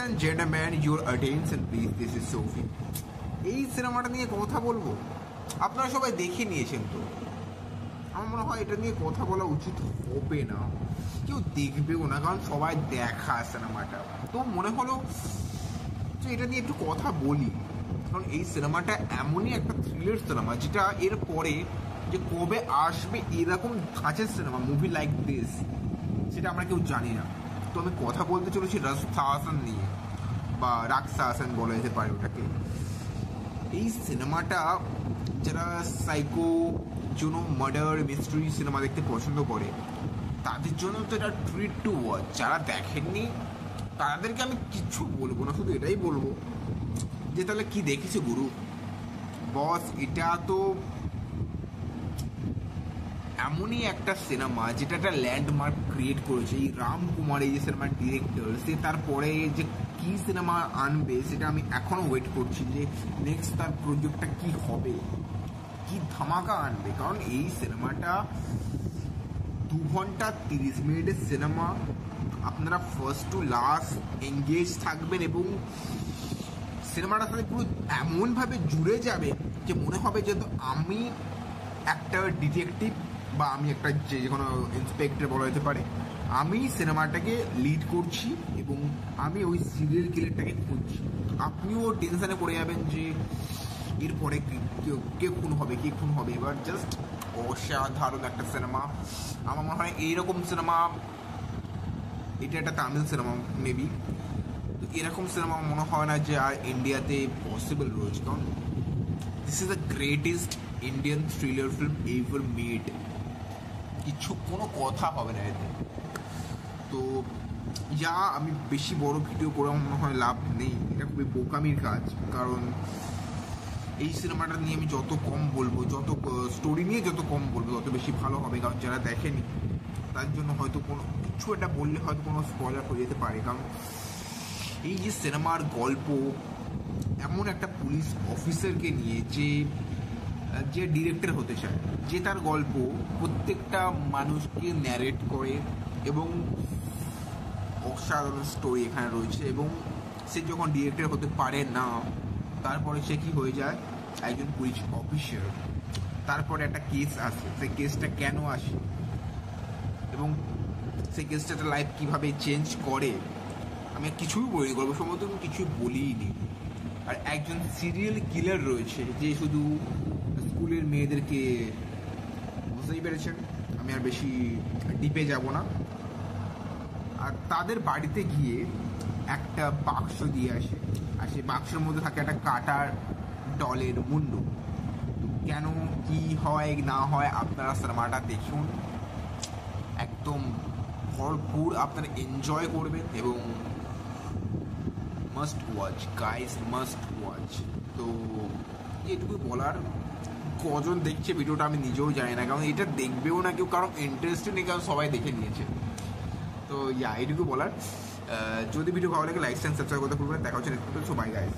and gentlemen, your attention please, this is Sophie. এই সিনেমাটা নিয়ে কথা বলবো, আপনারা সবাই দেখে নিয়েছেন তো। আমার মনে হয় এটা নিয়ে কথা বলা উচিত হবে না, কেউ দেখবেও না, কারণ সবাই দেখা সিনেমাটা। তো মনে হলো যে এটা নিয়ে একটু কথা বলি, কারণ এই সিনেমাটা এমনই একটা থ্রিলার সিনেমা যেটা এর পরে যে কবে আসবে এরকম ধাঁচের সিনেমা, মুভি লাইক দিস, সেটা আমরা কেউ জানি না। তো আমি কথা বলতে চলেছি রাজশাসন নিয়ে, বা রাজশাসন বলা যেতে পারে ওটাকে। এই সিনেমাটা যারা সাইকো জন্য মার্ডার মিস্ট্রি সিনেমা দেখতে পছন্দ করে তাদের জন্য তো এটা ট্রিট টু ওয়াচ। যারা দেখেননি তাদেরকে আমি কিচ্ছু বলবো না, শুধু এটাই বলবো যে তাহলে কি দেখেছে গুরু বস। এটা তো এমনই একটা সিনেমা যেটা একটা ল্যান্ডমার্ক ক্রিয়েট করেছে। এই রাম কুমার, এই যে সিনেমার ডিরেক্টর, সে তারপরে যে কি সিনেমা আনবে সেটা আমি এখনো ওয়েট করছি, যে নেক্সট তার প্রজেক্টটা কি হবে, কি ধামাকা আনবে। কারণ এই সিনেমাটা 2 ঘন্টা 30 মিনিটের সিনেমা, আপনারা ফার্স্ট টু লাস্ট এঙ্গেজ থাকবেন এবং সিনেমাটার সাথে পুরো এমনভাবে জুড়ে যাবে যে মনে হবে যে আমি একটা ডিটেকটিভ বা আমি একটা যে কোনো ইন্সপেক্টর বলা যেতে পারে, আমি সিনেমাটাকে লিড করছি এবং আমি ওই সিরিয়াল কিলারটাকে খুঁজছি। আপনিও টেনশনে পড়ে যাবেন যে এরপরে কে খুন হবে, কে খুন হবে। এবার জাস্ট অসাধারণ একটা সিনেমা। আমার মনে হয় এইরকম সিনেমা, এটা একটা তামিল সিনেমা মেবি, তো এরকম সিনেমা মনে হয় না যে আর ইন্ডিয়াতে পসিবল রয়েছে। কারণ this is the greatest Indian thriller film ever made. কোনো কথা হবে না এতে। তো আমি বেশি বড় ভিডিও করে আমার মনে হয় লাভ নেই, এটা খুবই বোকামির কাজ। কারণ এই সিনেমাটা নিয়ে আমি যত কম বলবো, যত স্টোরি নিয়ে যত কম বলবো তত বেশি ভালো হবে। কারণ যারা দেখেনি তার জন্য হয়তো কোনো কিছু একটা বললে হয়তো কোনো স্পয়লার হয়ে যেতে পারে। কারণ এই যে সিনেমার গল্প এমন একটা পুলিশ অফিসারকে নিয়ে যে ডিরেক্টর হতে চায়, যে তার গল্প প্রত্যেকটা মানুষকে ন্যারেট করে, এবং অসাধারণ স্টোরি এখানে রয়েছে। এবং সে যখন ডিরেক্টর হতে পারে না, তারপরে সে কি হয়ে যায়, একজন পুলিশ অফিসার। তারপরে একটা কেস আসে, সেই কেসটা কেন আসে এবং সেই কেসটা একটা লাইফ কীভাবে চেঞ্জ করে, আমি কিছুই বলিনি, গল্প সম্বন্ধে আমি কিছুই বলিই নি। আর একজন সিরিয়াল কিলার রয়েছে যে শুধু স্কুলের মেয়েদেরকে, বুঝতেই পেরেছেন, আমি আর বেশি ডিপে যাব না। আর তাদের বাড়িতে গিয়ে একটা বাক্স দিয়ে আসে, আর সেই বাক্সের মধ্যে থাকে একটা কাটার ডলের মুন্ডু। কেন কি হয় না হয় আপনারা সিনেমাটা দেখুন, একদম ভরপুর আপনারা এনজয় করবেন এবং must watch guys, must watch. তো এটুকু বলার, কজন দেখছে ভিডিওটা আমি নিজেও জানি না, কারণ এটা দেখবেও না কেউ, কারণ ইন্টারেস্টেড নেই, কারণ সবাই দেখে নিয়েছে। তো এটুকু বলার। যদি ভিডিও ভালো লাগে লাইক এন্ড সাবস্ক্রাইব করতে ভুলবেন। দেখা হচ্ছে next video. So bye guys.